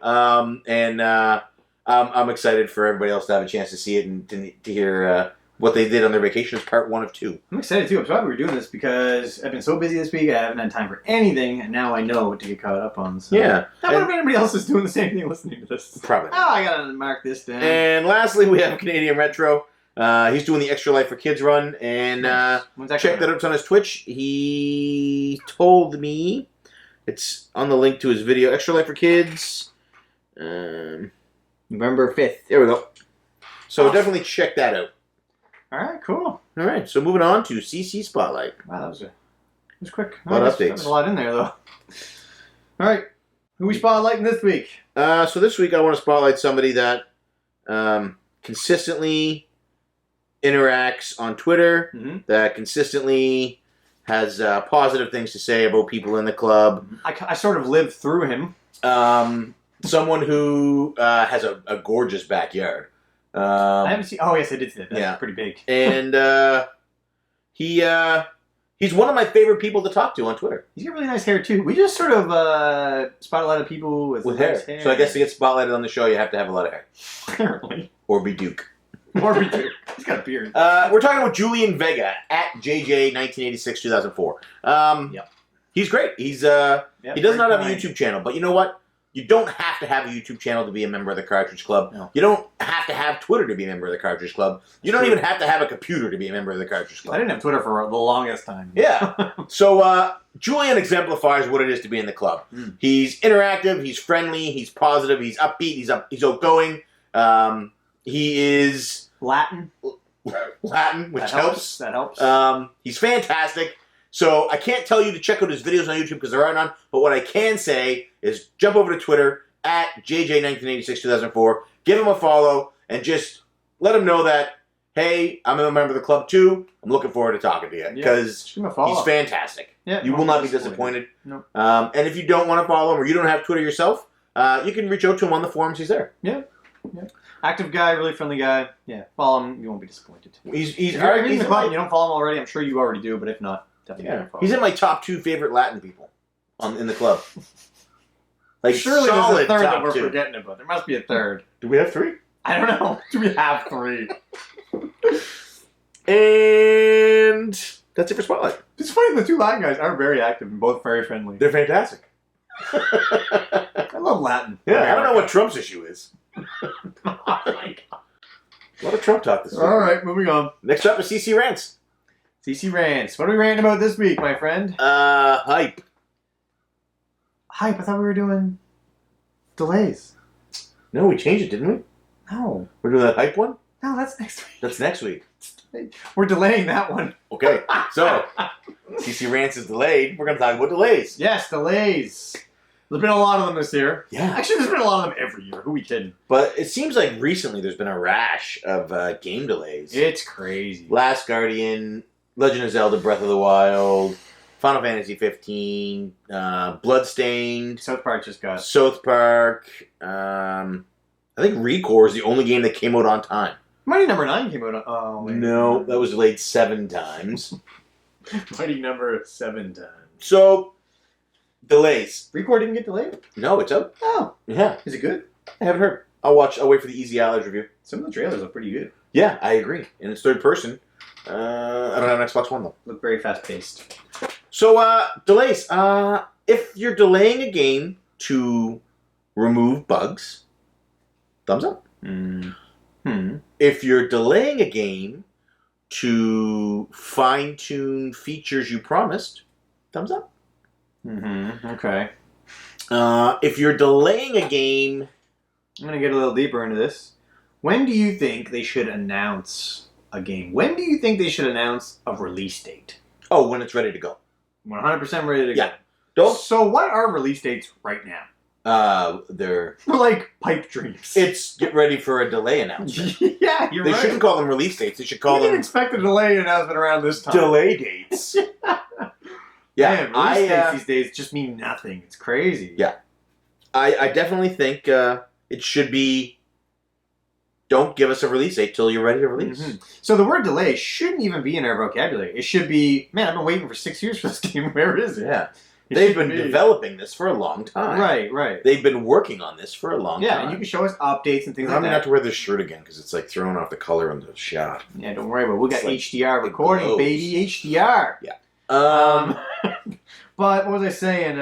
Speaker 1: and I'm excited for everybody else to have a chance to see it and to hear what they did on their vacation. Is part 1 of 2.
Speaker 2: I'm excited too. I'm glad we were doing this because I've been so busy this week. I haven't had time for anything, and now I know what to get caught up on. So.
Speaker 1: Yeah.
Speaker 2: I wonder if anybody else is doing the same thing listening to this.
Speaker 1: Probably.
Speaker 2: Oh, I gotta mark this down.
Speaker 1: And lastly, we have Canadian Retro. He's doing the Extra Life for Kids run, and check that out. It's on his Twitch. He told me it's on the link to his video. Extra Life for Kids.
Speaker 2: November 5th.
Speaker 1: There we go. So definitely check that out.
Speaker 2: All right, cool.
Speaker 1: All right, so moving on to CC Spotlight.
Speaker 2: Wow, that was quick.
Speaker 1: A lot of updates.
Speaker 2: There's a lot in there, though. All right, who we spotlighting this week?
Speaker 1: So this week I want to spotlight somebody that consistently interacts on Twitter, that consistently has positive things to say about people in the club.
Speaker 2: I sort of lived through him.
Speaker 1: Someone who has a gorgeous backyard.
Speaker 2: I haven't seen... Oh, yes, I did see that. That's pretty big.
Speaker 1: And he's one of my favorite people to talk to on Twitter.
Speaker 2: He's got really nice hair, too. We just sort of spot a lot of people with nice hair.
Speaker 1: So I guess to get spotlighted on the show, you have to have a lot of hair.
Speaker 2: Apparently.
Speaker 1: Or be Duke.
Speaker 2: Or be Duke. He's got a beard.
Speaker 1: We're talking about Julian Vega at JJ1986-2004. He's great. He does not have a YouTube channel, but you know what? You don't have to have a YouTube channel to be a member of the Cartridge Club. No. You don't have to have Twitter to be a member of the Cartridge Club. You don't even have to have a computer to be a member of the Cartridge Club.
Speaker 2: I didn't have Twitter for the longest time.
Speaker 1: Yeah. So Julian exemplifies what it is to be in the club. He's interactive. He's friendly. He's positive. He's upbeat. He's outgoing. He is
Speaker 2: Latin,
Speaker 1: which helps.
Speaker 2: That helps.
Speaker 1: He's fantastic. So I can't tell you to check out his videos on YouTube because there are none. But what I can say is jump over to Twitter at JJ1986-2004. Give him a follow and just let him know that, hey, I'm a member of the club too. I'm looking forward to talking to you because he's fantastic. Yeah, you will not be disappointed.
Speaker 2: No.
Speaker 1: And if you don't want to follow him or you don't have Twitter yourself, you can reach out to him on the forums. He's there.
Speaker 2: Yeah. Active guy, really friendly guy. Yeah, follow him. You won't be disappointed.
Speaker 1: He's
Speaker 2: in the club. You don't follow him already. I'm sure you already do, but if not, definitely follow him.
Speaker 1: He's in my top 2 favorite Latin people in the club. Like
Speaker 2: surely there's a third that we're forgetting about. There must be a third.
Speaker 1: Do we have 3?
Speaker 2: I don't know. Do we have 3?
Speaker 1: And that's it for Spotlight.
Speaker 2: It's funny, the 2 Latin guys are very active and both very friendly.
Speaker 1: They're fantastic.
Speaker 2: I love Latin.
Speaker 1: Yeah, I don't know what Trump's issue is. Oh my God. A lot of Trump talk this week.
Speaker 2: All right, moving on.
Speaker 1: Next up is CC Rants.
Speaker 2: CC Rants. What are we ranting about this week, my friend?
Speaker 1: Hype.
Speaker 2: Hype. I thought we were doing delays.
Speaker 1: No, we changed it, didn't we?
Speaker 2: No.
Speaker 1: We're doing that hype one?
Speaker 2: No, that's next week.
Speaker 1: That's next week.
Speaker 2: We're delaying that one.
Speaker 1: Okay, so CC Rants is delayed. We're going to talk about delays.
Speaker 2: Yes, delays. There's been a lot of them this year.
Speaker 1: Yeah.
Speaker 2: Actually, there's been a lot of them every year. Who we kidding?
Speaker 1: But it seems like recently there's been a rash of game delays.
Speaker 2: It's crazy.
Speaker 1: Last Guardian, Legend of Zelda Breath of the Wild, Final Fantasy 15, Bloodstained,
Speaker 2: South Park just got...
Speaker 1: South Park. I think Recore is the only game that came out on time.
Speaker 2: Mighty Number 9 came out on... Oh, wait.
Speaker 1: No, that was delayed 7 times.
Speaker 2: Mighty Number 7 times.
Speaker 1: So, delays.
Speaker 2: Record didn't get delayed?
Speaker 1: No, it's out.
Speaker 2: Oh.
Speaker 1: Yeah.
Speaker 2: Is it good?
Speaker 1: I haven't heard. I'll wait for the Easy Allies review.
Speaker 2: Some of the trailers look pretty good.
Speaker 1: Yeah, I agree. And it's third person. I don't have an Xbox One, though.
Speaker 2: Look very fast-paced.
Speaker 1: So, delays. If you're delaying a game to remove bugs, thumbs up. If you're delaying a game to fine-tune features you promised, thumbs up.
Speaker 2: Okay.
Speaker 1: If you're delaying a game...
Speaker 2: I'm going to get a little deeper into this. When do you think they should announce a game? When do you think they should announce a release date?
Speaker 1: Oh, when it's ready to go.
Speaker 2: 100% ready to
Speaker 1: Yeah.
Speaker 2: go. So what are release dates right now?
Speaker 1: They're
Speaker 2: like pipe dreams.
Speaker 1: It's get ready for a delay announcement.
Speaker 2: Yeah, you're
Speaker 1: They
Speaker 2: right.
Speaker 1: shouldn't call them release dates. They should call
Speaker 2: You can
Speaker 1: them
Speaker 2: expect a delay announcement around this time.
Speaker 1: delay dates. Yeah,
Speaker 2: Man, release dates these days just mean nothing. It's crazy.
Speaker 1: Yeah. I definitely think it should be, don't give us a release date till you're ready to release.
Speaker 2: So the word delay shouldn't even be in our vocabulary. It should be, man, I've been waiting for 6 years for this game. Where is it?
Speaker 1: Yeah.
Speaker 2: It
Speaker 1: They've
Speaker 2: should
Speaker 1: been
Speaker 2: be.
Speaker 1: developing this for a long time.
Speaker 2: Right.
Speaker 1: They've been working on this for a long
Speaker 2: Yeah,
Speaker 1: time.
Speaker 2: and you can show us updates and things
Speaker 1: I'm
Speaker 2: like
Speaker 1: going to
Speaker 2: that.
Speaker 1: have to wear this shirt again because it's like throwing off the color on the shot.
Speaker 2: Yeah, don't worry about it. We got
Speaker 1: It's like
Speaker 2: HDR
Speaker 1: it
Speaker 2: recording,
Speaker 1: glows.
Speaker 2: baby. HDR.
Speaker 1: Yeah.
Speaker 2: But what was I saying?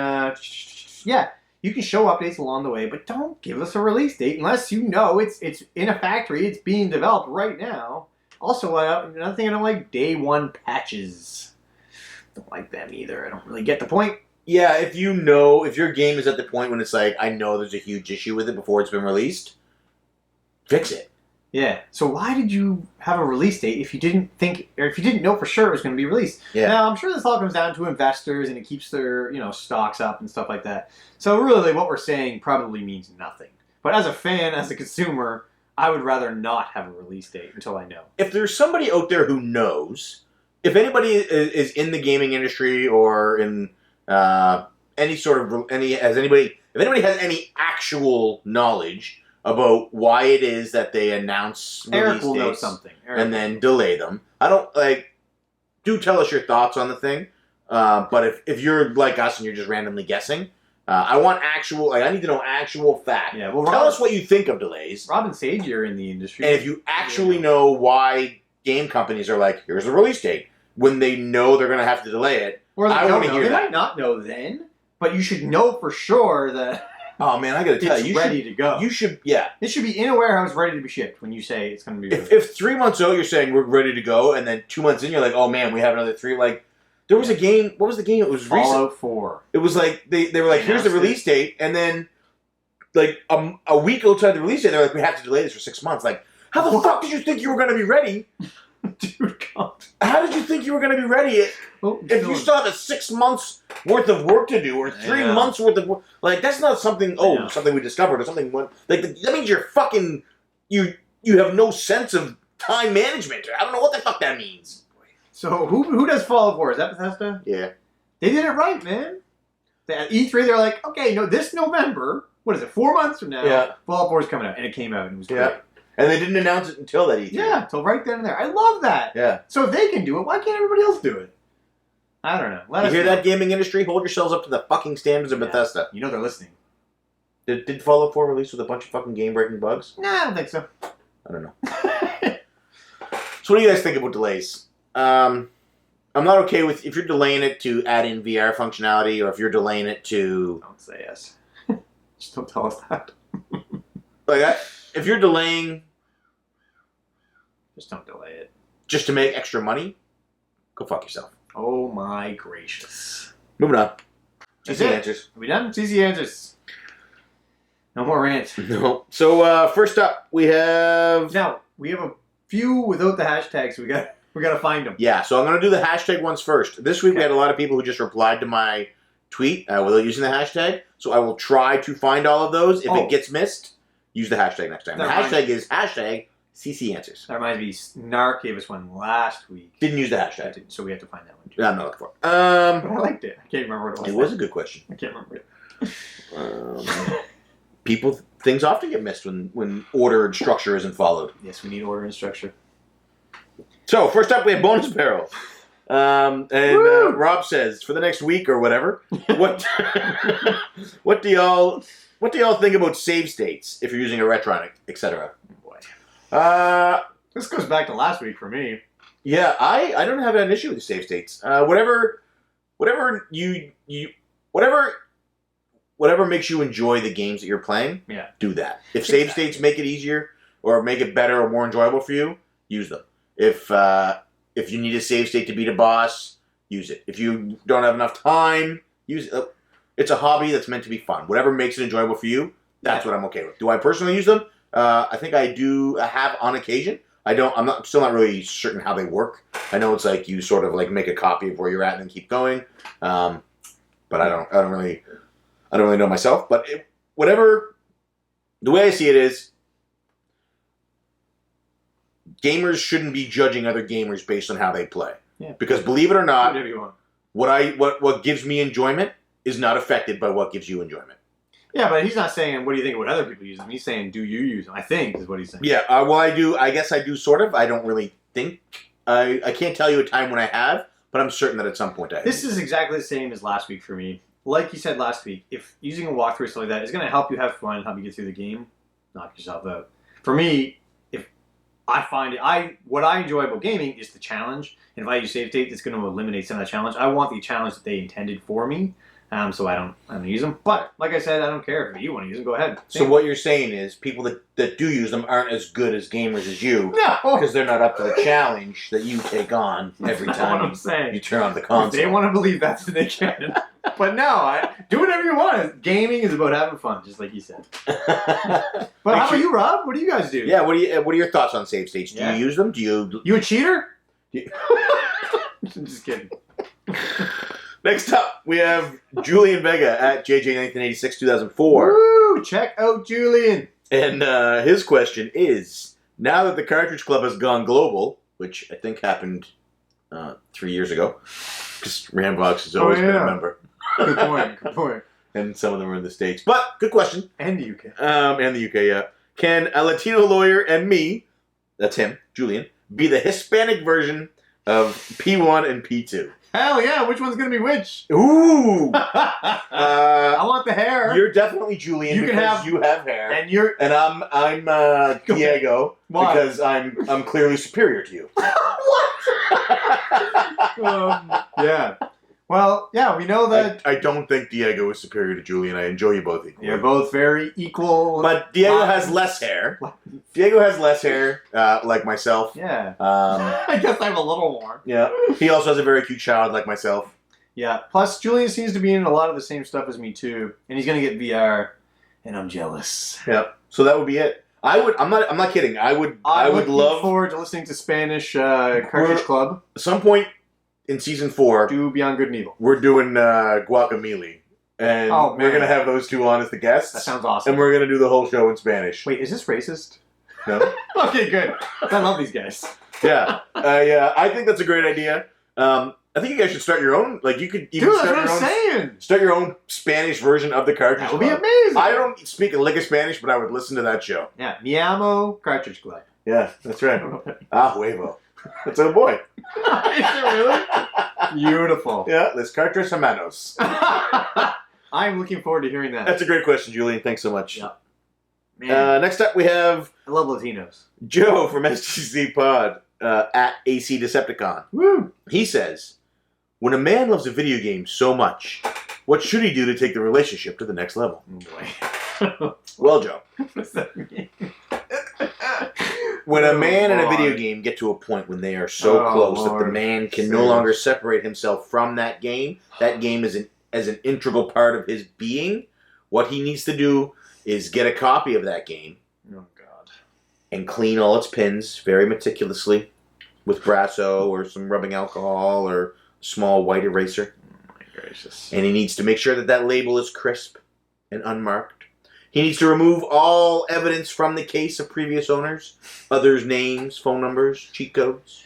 Speaker 2: Yeah, you can show updates along the way, but don't give us a release date unless you know it's in a factory, it's being developed right now. Also, another thing I don't like, day one patches. Don't like them either. I don't really get the point.
Speaker 1: Yeah, if your game is at the point when it's like, I know there's a huge issue with it before it's been released, fix it.
Speaker 2: Yeah. So why did you have a release date if you didn't think, or if you didn't know for sure it was going to be released?
Speaker 1: Yeah.
Speaker 2: Now, I'm sure this all comes down to investors and it keeps their, stocks up and stuff like that. So really what we're saying probably means nothing. But as a fan, as a consumer, I would rather not have a release date until I know.
Speaker 1: If there's somebody out there who knows, if anybody is in the gaming industry or in if anybody has any actual knowledge about why it is that they announce
Speaker 2: Eric
Speaker 1: release
Speaker 2: will know
Speaker 1: dates
Speaker 2: something.
Speaker 1: and then delay them. Do tell us your thoughts on the thing. But if you're like us and you're just randomly guessing, I want actual, I need to know actual fact.
Speaker 2: Yeah, well,
Speaker 1: tell us what you think of delays.
Speaker 2: Rob and Sage are in the industry.
Speaker 1: And if you actually know why game companies are like, here's the release date, when they know they're going to have to delay it,
Speaker 2: or
Speaker 1: I want to hear
Speaker 2: They
Speaker 1: that.
Speaker 2: might not know then, but you should know for sure that
Speaker 1: Oh man, I got to tell
Speaker 2: it's
Speaker 1: you,
Speaker 2: ready to go.
Speaker 1: You should, yeah.
Speaker 2: It should be in a warehouse ready to be shipped when you say it's going to be released.
Speaker 1: If 3 months out you're saying we're ready to go, and then 2 months in you're like, oh man, we have another 3. Like, there was a game. What was the game? It was recent.
Speaker 2: Fallout 4.
Speaker 1: It was like they were like, here's the release date, and then like a week outside the release date, they're like, we have to delay this for 6 months. Like, how the fuck did you think you were going to be ready?
Speaker 2: Dude, God.
Speaker 1: How did you think you were going to be ready if you still have a 6 months worth of work to do, or 3 months worth of work? Like, that's not something. Oh, something we discovered, or something. Like that means you're fucking. You have no sense of time management. I don't know what the fuck that means.
Speaker 2: So who does Fallout 4? Is that Bethesda?
Speaker 1: Yeah,
Speaker 2: they did it right, man. At E3, they're like, okay, no, this November. What is it? 4 months from now.
Speaker 1: Yeah.
Speaker 2: Fallout 4 is coming out, and it came out, and it was great.
Speaker 1: And they didn't announce it until that E3.
Speaker 2: Yeah, until right then and there. I love that.
Speaker 1: Yeah.
Speaker 2: So if they can do it, why can't everybody else do it? I don't know.
Speaker 1: You hear that, gaming industry? Hold yourselves up to the fucking standards of Bethesda.
Speaker 2: You know they're listening.
Speaker 1: Did Fallout 4 release with a bunch of fucking game-breaking bugs?
Speaker 2: Nah, I don't think so.
Speaker 1: I don't know. So what do you guys think about delays? I'm not okay with if you're delaying it to add in VR functionality, or if you're delaying it to...
Speaker 2: Don't say yes. Just don't tell us that.
Speaker 1: If you're delaying...
Speaker 2: Just don't delay it.
Speaker 1: Just to make extra money, go fuck yourself.
Speaker 2: Oh my gracious.
Speaker 1: Moving on. Easy answers.
Speaker 2: Are we done? It's easy answers. No more rant.
Speaker 1: No. So first up, we have...
Speaker 2: Now, we have a few without the hashtags, so we gotta find them.
Speaker 1: Yeah, so I'm going to do the hashtag ones first. This week we had a lot of people who just replied to my tweet without using the hashtag, so I will try to find all of those. If it gets missed, use the hashtag next time. The hashtag is hashtag CC Answers.
Speaker 2: That reminds me, Snark gave us one last week.
Speaker 1: Didn't use the hashtag.
Speaker 2: So we have to find that one too.
Speaker 1: Yeah, I'm not looking for it.
Speaker 2: But I liked it. I can't remember what it was.
Speaker 1: It was a good question.
Speaker 2: I can't remember it.
Speaker 1: Things often get missed when order and structure isn't followed.
Speaker 2: Yes, we need order and structure.
Speaker 1: So, first up, we have Bonus Barrel. Rob says, for the next week or whatever, what do y'all think about save states if you're using a Retronic, etc.?
Speaker 2: Boy. This goes back to last week for me.
Speaker 1: Yeah, I don't have an issue with save states. Whatever makes you enjoy the games that you're playing, do that. If save states make it easier or make it better or more enjoyable for you, use them. If you need a save state to beat a boss, use it. If you don't have enough time, use it. It's a hobby that's meant to be fun. Whatever makes it enjoyable for you, that's what I'm okay with. Do I personally use them? I think I do have on occasion. I'm still not really certain how they work. I know it's like you sort of like make a copy of where you're at and then keep going. But I don't really know myself. But the way I see it is, gamers shouldn't be judging other gamers based on how they play. Yeah. Because believe it or not, what gives me enjoyment is not affected by what gives you enjoyment.
Speaker 2: Yeah, but he's not saying, what do you think about other people use them? He's saying, do you use them? I think is what he's saying.
Speaker 1: Yeah, well, I do. I guess I do sort of. I don't really think. I can't tell you a time when I have, but I'm certain that at some point I have.
Speaker 2: This is exactly the same as last week for me. Like you said last week, if using a walkthrough or something like that is going to help you have fun, help you get through the game, knock yourself out. For me, I find what I enjoy about gaming is the challenge. And if I use save state, it's going to eliminate some of that challenge. I want the challenge that they intended for me, so I don't use them. But like I said, I don't care if you want to use them. Go ahead.
Speaker 1: So what you're saying is people that do use them aren't as good as gamers as you, because they're not up to the challenge that you take on every time you turn on the console.
Speaker 2: If they want to believe that, then they can. But no, do whatever you want. Gaming is about having fun, just like you said. But how about you, Rob? What do you guys do?
Speaker 1: Yeah, what are your thoughts on save states? Do you use them?
Speaker 2: You a cheater? Just kidding.
Speaker 1: Next up, we have Julian Vega at JJ1986-2004.
Speaker 2: Woo! Check out Julian.
Speaker 1: And his question is, now that the Cartridge Club has gone global, which I think happened 3 years ago, because Rambox has always been a member.
Speaker 2: Good point.
Speaker 1: And some of them are in the States. But, good question.
Speaker 2: And the UK.
Speaker 1: And the UK, yeah. Can a Latino lawyer and me, that's him, Julian, be the Hispanic version of P1 and P2?
Speaker 2: Hell yeah, which one's going to be which?
Speaker 1: Ooh!
Speaker 2: I want the hair.
Speaker 1: You're definitely Julian you have hair. And I'm Diego because I'm clearly superior to you.
Speaker 2: What? Yeah. Well, yeah, we know that...
Speaker 1: I don't think Diego is superior to Julian. I enjoy you both equally.
Speaker 2: You're both very equal.
Speaker 1: But Diego has less hair. Diego has less hair, like myself.
Speaker 2: Yeah. I guess I have a little more.
Speaker 1: Yeah. He also has a very cute child, like myself.
Speaker 2: Yeah. Plus, Julian seems to be in a lot of the same stuff as me, too. And he's going to get VR, and I'm jealous.
Speaker 1: Yeah. So that would be it. I'm not kidding. I would love...
Speaker 2: forward to listening to Spanish Cartridge Club.
Speaker 1: At some point in Season 4...
Speaker 2: Do Beyond Good and Evil.
Speaker 1: We're doing Guacamole. And we're going to have those two on as the guests.
Speaker 2: That sounds awesome.
Speaker 1: And we're going to do the whole show in Spanish.
Speaker 2: Wait, is this racist?
Speaker 1: No.
Speaker 2: Okay, good. I love these guys.
Speaker 1: Yeah. I think that's a great idea. I think you guys should start your own. Like, you could even start your own Spanish version of the Cartridge Club.
Speaker 2: That would be amazing.
Speaker 1: I don't speak a lick of Spanish, but I would listen to that show.
Speaker 2: Yeah. Mi amo Cartridge Club.
Speaker 1: Yeah, that's right. Ah, huevo. That's a boy.
Speaker 2: Is it really? Beautiful.
Speaker 1: Yeah, les cartridge hermanos.
Speaker 2: I'm looking forward to hearing that.
Speaker 1: That's a great question, Julian. Thanks so much.
Speaker 2: Yeah. Man.
Speaker 1: Next up, we have...
Speaker 2: I love Latinos.
Speaker 1: Joe from SGC Pod at AC Decepticon.
Speaker 2: Woo!
Speaker 1: He says, when a man loves a video game so much, what should he do to take the relationship to the next level?
Speaker 2: Oh boy.
Speaker 1: Well, Joe.
Speaker 2: What does that mean?
Speaker 1: When a man and a video game get to a point when they are so close that the man can no longer separate himself from that game is as an integral part of his being. What he needs to do is get a copy of that game.
Speaker 2: Oh, God.
Speaker 1: And clean all its pins very meticulously with Brasso or some rubbing alcohol or a small white eraser.
Speaker 2: Oh, my gracious.
Speaker 1: And he needs to make sure that that label is crisp and unmarked. He needs to remove all evidence from the case of previous owners, others' names, phone numbers, cheat codes.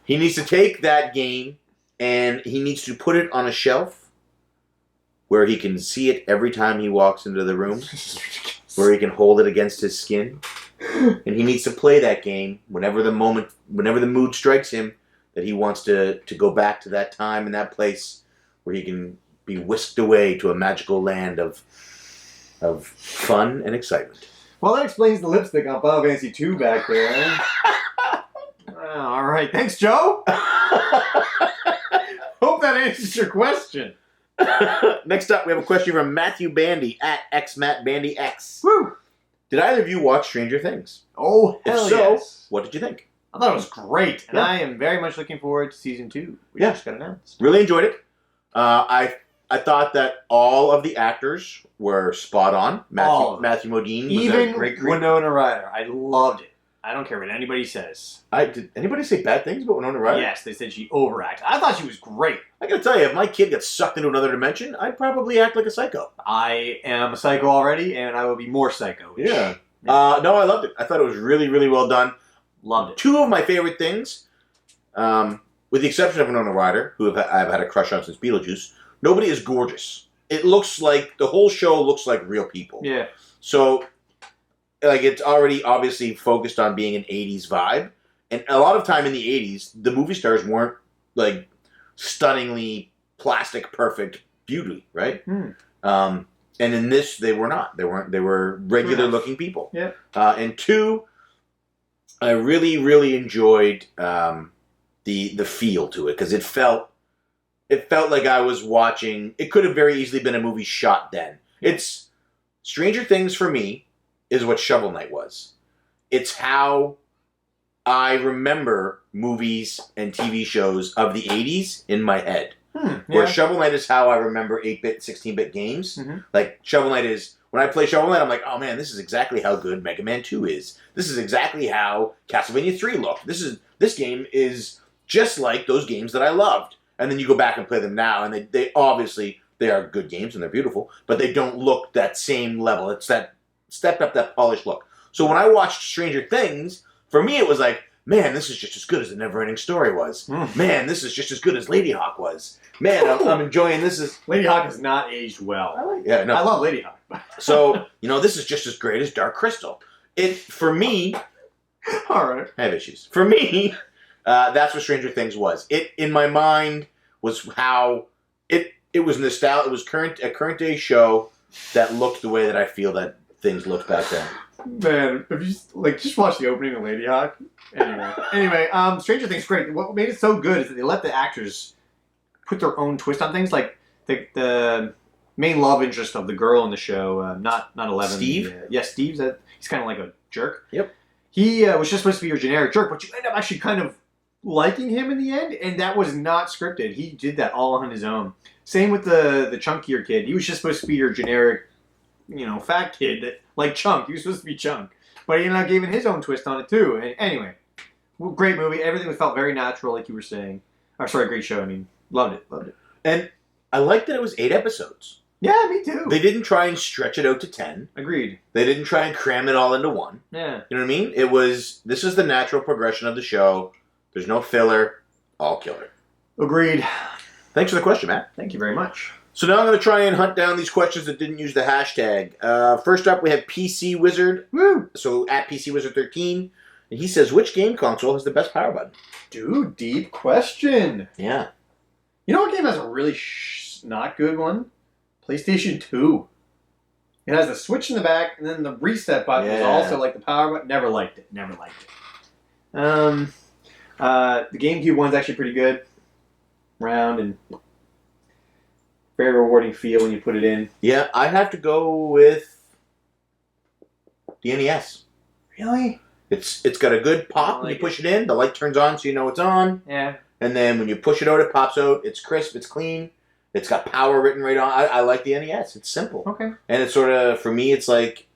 Speaker 1: He needs to take that game and he needs to put it on a shelf where he can see it every time he walks into the room, where he can hold it against his skin. And he needs to play that game whenever the mood strikes him that he wants to go back to that time and that place where he can be whisked away to a magical land of fun and excitement.
Speaker 2: Well, that explains the lipstick on Final Fantasy 2 back there. All right. Thanks, Joe. Hope that answers your question.
Speaker 1: Next up, we have a question from Matthew Bandy at xmattbandyx.
Speaker 2: Woo!
Speaker 1: Did either of you watch Stranger Things?
Speaker 2: Oh, hell
Speaker 1: If so,
Speaker 2: yes.
Speaker 1: what did you think?
Speaker 2: I thought it was great, and
Speaker 1: Yeah.
Speaker 2: I am very much looking forward to season 2, which
Speaker 1: Yeah.
Speaker 2: just got announced.
Speaker 1: Really enjoyed it. I thought that all of the actors were spot on.
Speaker 2: All of them.
Speaker 1: Matthew Modine was
Speaker 2: Even
Speaker 1: a great
Speaker 2: Winona Ryder, I loved it. I don't care what anybody says.
Speaker 1: Did anybody say bad things about Winona Ryder?
Speaker 2: Yes, they said she overacted. I thought she was great.
Speaker 1: I gotta tell you, if my kid got sucked into another dimension, I'd probably act like a psycho.
Speaker 2: I am a psycho already, and I will be more psycho.
Speaker 1: Yeah. No, I loved it. I thought it was really, really well done.
Speaker 2: Loved it.
Speaker 1: Two of my favorite things, with the exception of Winona Ryder, who I've had a crush on since Beetlejuice, nobody is gorgeous. It looks like, the whole show looks like real people.
Speaker 2: Yeah.
Speaker 1: So, like, it's already obviously focused on being an 80s vibe. And a lot of time in the 80s, the movie stars weren't, like, stunningly plastic perfect beauty, right? And in this, they were not. They were regular looking people.
Speaker 2: Yeah.
Speaker 1: And two, I really, really enjoyed the feel to it, because it felt like I was watching. It could have very easily been a movie shot then. It's Stranger Things for me is what Shovel Knight was. It's how I remember movies and TV shows of the 80s in my head. Where Shovel Knight is how I remember 8-bit, 16-bit games. Like, Shovel Knight is, when I play Shovel Knight, I'm like, oh man, this is exactly how good Mega Man 2 is. This is exactly how Castlevania 3 looked. This game is just like those games that I loved. And then you go back and play them now, and they obviously, they are good games and they're beautiful, but they don't look that same level. It's that stepped up, that polished look. So when I watched Stranger Things, for me it was like, man, this is just as good as the Neverending Story was. Man, this is just as good as Lady Hawk was. Man, I'm enjoying this.
Speaker 2: Lady Hawk has not aged well.
Speaker 1: I
Speaker 2: love Lady Hawk.
Speaker 1: So, this is just as great as Dark Crystal. For me,
Speaker 2: all right,
Speaker 1: I have issues. For me, that's what Stranger Things was. It, in my mind, was how it was nostalgic. It was a current day show that looked the way that I feel that things looked back then.
Speaker 2: Man, if you just watch the opening of Lady Hawk. Anyway, Stranger Things great. What made it so good is that they let the actors put their own twist on things. Like the main love interest of the girl in the show, not 11.
Speaker 1: Steve?
Speaker 2: Steve. He's kind of like a jerk.
Speaker 1: Yep.
Speaker 2: He was just supposed to be your generic jerk, but you end up actually kind of liking him in the end, and that was not scripted. He did that all on his own. Same with the chunkier kid. He was just supposed to be your generic, fat kid that like Chunk. He was supposed to be Chunk, but he ended up giving his own twist on it too. And anyway, great movie. Everything felt very natural, like you were saying. Great show. I mean, loved it.
Speaker 1: And I liked that it was 8 episodes.
Speaker 2: Yeah, me too.
Speaker 1: They didn't try and stretch it out to 10.
Speaker 2: Agreed.
Speaker 1: They didn't try and cram it all into one.
Speaker 2: Yeah.
Speaker 1: You know what I mean? This is the natural progression of the show. There's no filler. All killer.
Speaker 2: Agreed.
Speaker 1: Thanks for the question, Matt.
Speaker 2: Thank you very much.
Speaker 1: So now I'm going to try and hunt down these questions that didn't use the hashtag. First up, we have PC Wizard.
Speaker 2: Woo!
Speaker 1: So at PC Wizard 13. And he says, which game console has the best power button?
Speaker 2: Dude, deep question.
Speaker 1: Yeah.
Speaker 2: You know what game has a really not good one? PlayStation 2. It has the switch in the back, and then the reset button is also like the power button. Never liked it. The GameCube one's actually pretty good. Round and very rewarding feel when you put it in.
Speaker 1: Yeah, I have to go with the NES.
Speaker 2: Really?
Speaker 1: It's got a good pop when you push it in. The light turns on so you know it's on.
Speaker 2: Yeah.
Speaker 1: And then when you push it out, it pops out. It's crisp. It's clean. It's got power written right on. I like the NES. It's simple.
Speaker 2: Okay.
Speaker 1: And it's sort of, for me, it's like,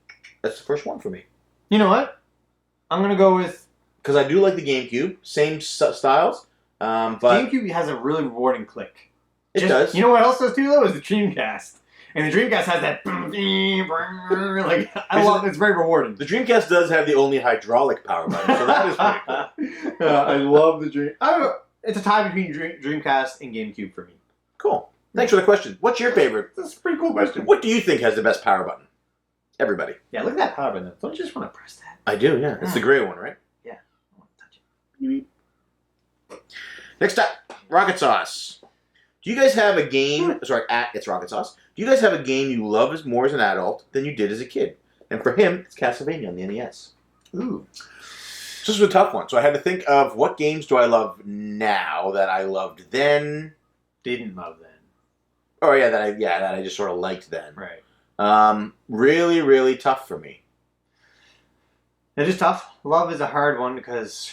Speaker 1: that's the first one for me.
Speaker 2: You know what? I'm going to go with...
Speaker 1: Because I do like the GameCube. Same styles. But
Speaker 2: GameCube has a really rewarding click.
Speaker 1: It does.
Speaker 2: You know what else does too, though? Is the Dreamcast. And the Dreamcast has that... like, I love it. It's very rewarding.
Speaker 1: The Dreamcast does have the only hydraulic power button, so that is pretty cool.
Speaker 2: I love the Dream... It's a tie between Dreamcast and GameCube for me.
Speaker 1: Cool. Thanks for the question. What's your favorite?
Speaker 2: That's a pretty cool question.
Speaker 1: What do you think has the best power button? Everybody.
Speaker 2: Yeah, look at that power button. Don't you just want to press that?
Speaker 1: I do, yeah. It's the gray one, right?
Speaker 2: Yeah. I want to touch it.
Speaker 1: Next up, Rocket Sauce. Do you guys have a game... Sorry, it's Rocket Sauce. Do you guys have a game you love more as an adult than you did as a kid? And for him, it's Castlevania on the NES.
Speaker 2: Ooh.
Speaker 1: This was a tough one. So I had to think of what games do I love now that I loved then.
Speaker 2: Didn't love then.
Speaker 1: Oh, yeah, that I just sort of liked then.
Speaker 2: Right.
Speaker 1: Really, really tough for me.
Speaker 2: It is tough. Love is a hard one because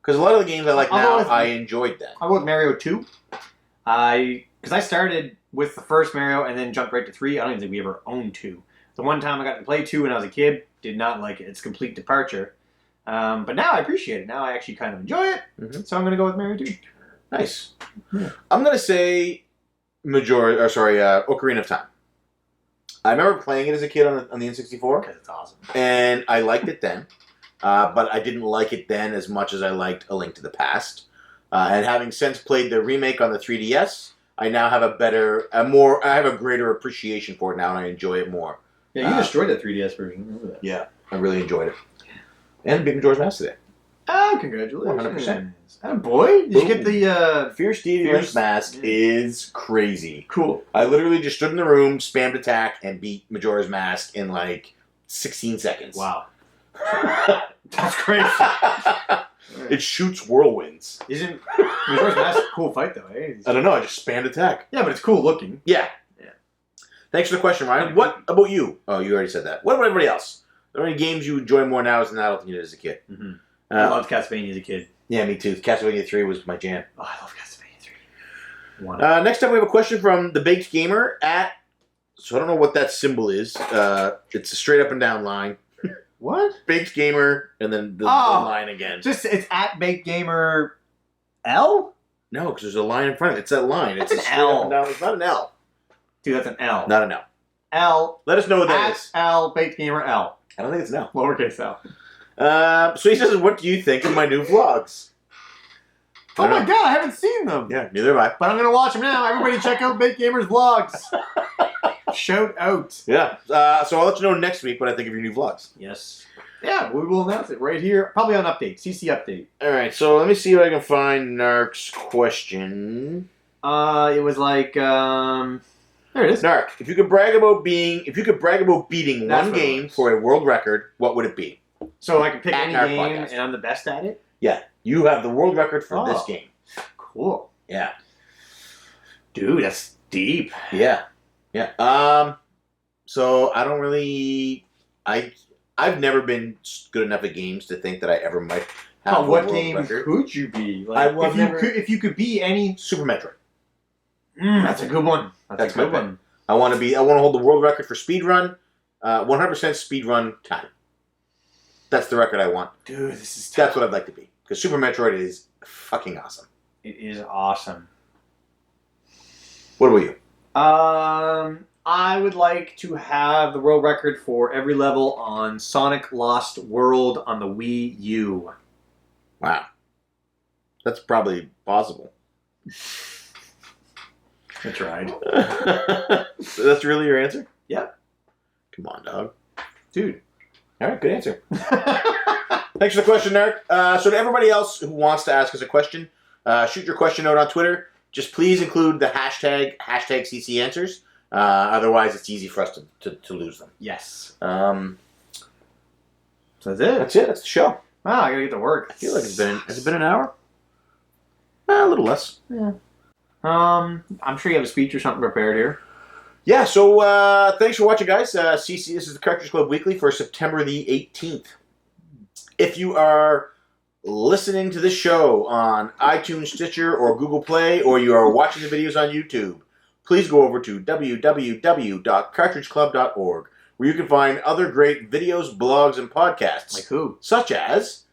Speaker 1: a lot of the games I like now, I enjoyed then.
Speaker 2: I'll go with Mario 2. Because I started with the first Mario and then jumped right to 3. I don't even think we ever owned 2. The one time I got to play 2 when I was a kid, did not like it. It's a complete departure. But now I appreciate it. Now I actually kind of enjoy it. Mm-hmm. So I'm going to go with Mario 2.
Speaker 1: Nice. Yeah. I'm going to say Ocarina of Time. I remember playing it as a kid on the N64.
Speaker 2: Because it's awesome.
Speaker 1: And I liked it then. But I didn't like it then as much as I liked A Link to the Past. And having since played the remake on the 3DS, I now have I have a greater appreciation for it now, and I enjoy it more.
Speaker 2: Yeah, you destroyed that 3DS version. Remember that?
Speaker 1: Yeah, I really enjoyed it. And beat Majora's Mask today.
Speaker 2: Oh, congratulations.
Speaker 1: 100%.
Speaker 2: Oh, boy. Did you get the...
Speaker 1: Fierce Majora's Mask is crazy.
Speaker 2: Cool.
Speaker 1: I literally just stood in the room, spammed attack, and beat Majora's Mask in like 16 seconds.
Speaker 2: Wow. That's crazy.
Speaker 1: It shoots whirlwinds.
Speaker 2: Isn't Majora's Mask a cool fight, though, eh?
Speaker 1: I don't know, I just spammed attack.
Speaker 2: Yeah, but it's cool looking.
Speaker 1: Yeah. Thanks for the question, Ryan. What about you? Oh, you already said that. What about everybody else? Are there any games you enjoy more now as an adult than you did as a kid?
Speaker 2: Mm-hmm. I loved Castlevania as a kid.
Speaker 1: Yeah, me too. Castlevania 3 was my jam.
Speaker 2: Oh, I love Castlevania 3.
Speaker 1: Next up, we have a question from the Baked Gamer at... So I don't know what that symbol is. It's a straight up and down line.
Speaker 2: What?
Speaker 1: Baked Gamer, and then the line again.
Speaker 2: It's at Baked Gamer L?
Speaker 1: No, because there's a line in front of it. It's that line.
Speaker 2: That's
Speaker 1: it's
Speaker 2: an L.
Speaker 1: It's not an L.
Speaker 2: Dude, that's an L.
Speaker 1: Not an L.
Speaker 2: L.
Speaker 1: Let us know what that is.
Speaker 2: L, Baked Gamer L.
Speaker 1: I don't think it's an L.
Speaker 2: Lowercase L.
Speaker 1: So he says, what do you think of my new vlogs?
Speaker 2: Oh my god, I haven't seen them.
Speaker 1: Yeah, neither have I.
Speaker 2: But I'm going to watch them now. Everybody check out Baked Gamer's vlogs. Shout out.
Speaker 1: Yeah. So I'll let you know next week what I think of your new vlogs.
Speaker 2: Yes. Yeah, we will announce it right here. Probably on Update. CC Update.
Speaker 1: Alright, so let me see if I can find Nark's question.
Speaker 2: It was like, there it is.
Speaker 1: Nark, if you could brag about beating one game for a world record, what would it be?
Speaker 2: So I can pick any
Speaker 1: Narc
Speaker 2: game
Speaker 1: podcast.
Speaker 2: and I'm the best at it?
Speaker 1: Yeah, you have the world record for this game.
Speaker 2: Cool.
Speaker 1: Yeah.
Speaker 2: Dude, that's deep.
Speaker 1: Yeah. Yeah. So I don't really... I've never been good enough at games to think that I ever might have a
Speaker 2: what
Speaker 1: world
Speaker 2: game
Speaker 1: record.
Speaker 2: could you be? Like, if you could be any...
Speaker 1: Super Metroid.
Speaker 2: That's a good one. That's a good one.
Speaker 1: I want to hold the world record for speedrun, 100% speedrun time. That's the record I want.
Speaker 2: Dude, this is tough.
Speaker 1: That's what I'd like to be. Because Super Metroid is fucking awesome.
Speaker 2: It is awesome.
Speaker 1: What about you?
Speaker 2: I would like to have the world record for every level on Sonic Lost World on the Wii U.
Speaker 1: Wow. That's probably possible.
Speaker 2: I tried.
Speaker 1: So that's really your answer?
Speaker 2: Yep.
Speaker 1: Come on, dog.
Speaker 2: Dude.
Speaker 1: All right, good answer. Thanks for the question, Eric. So to everybody else who wants to ask us a question, shoot your question out on Twitter. Just please include the hashtag #CCAnswers. Otherwise, it's easy for us to lose them.
Speaker 2: Yes.
Speaker 1: So
Speaker 2: that's it.
Speaker 1: That's it. That's the show.
Speaker 2: Wow, I gotta get to work.
Speaker 1: I feel like has it been an hour? A little less.
Speaker 2: Yeah. I'm sure you have a speech or something prepared here.
Speaker 1: Yeah, so thanks for watching, guys. CC, this is the Cartridge Club Weekly for September the 18th. If you are listening to this show on iTunes, Stitcher, or Google Play, or you are watching the videos on YouTube, please go over to www.CartridgeClub.org, where you can find other great videos, blogs, and podcasts.
Speaker 2: Like who?
Speaker 1: Such as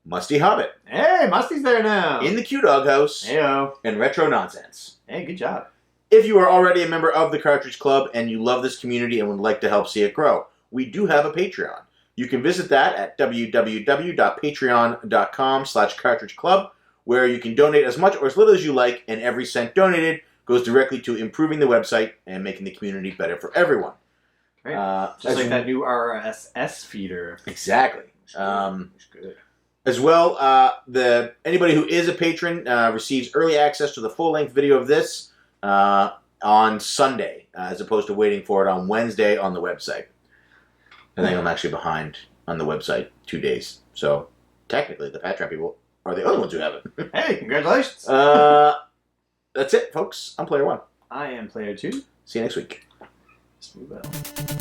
Speaker 1: Musty Hobbit.
Speaker 2: Hey, Musty's there now.
Speaker 1: In the Q Dog House.
Speaker 2: Heyo.
Speaker 1: And Retro Nonsense.
Speaker 2: Hey, good job.
Speaker 1: If you are already a member of the Cartridge Club and you love this community and would like to help see it grow, we do have a Patreon. You can visit that at www.patreon.com/CartridgeClub, where you can donate as much or as little as you like, and every cent donated goes directly to improving the website and making the community better for everyone.
Speaker 2: Right. Just like that new RSS feeder.
Speaker 1: Exactly.
Speaker 2: It's good.
Speaker 1: As well, anybody who is a patron receives early access to the full-length video of this on Sunday, as opposed to waiting for it on Wednesday on the website. I think I'm actually behind on the website 2 days. So, technically, the Patreon people are the only ones who have it.
Speaker 2: Hey, congratulations!
Speaker 1: That's it, folks. I'm Player 1.
Speaker 2: I am Player 2.
Speaker 1: See you next week.
Speaker 2: Smooth out.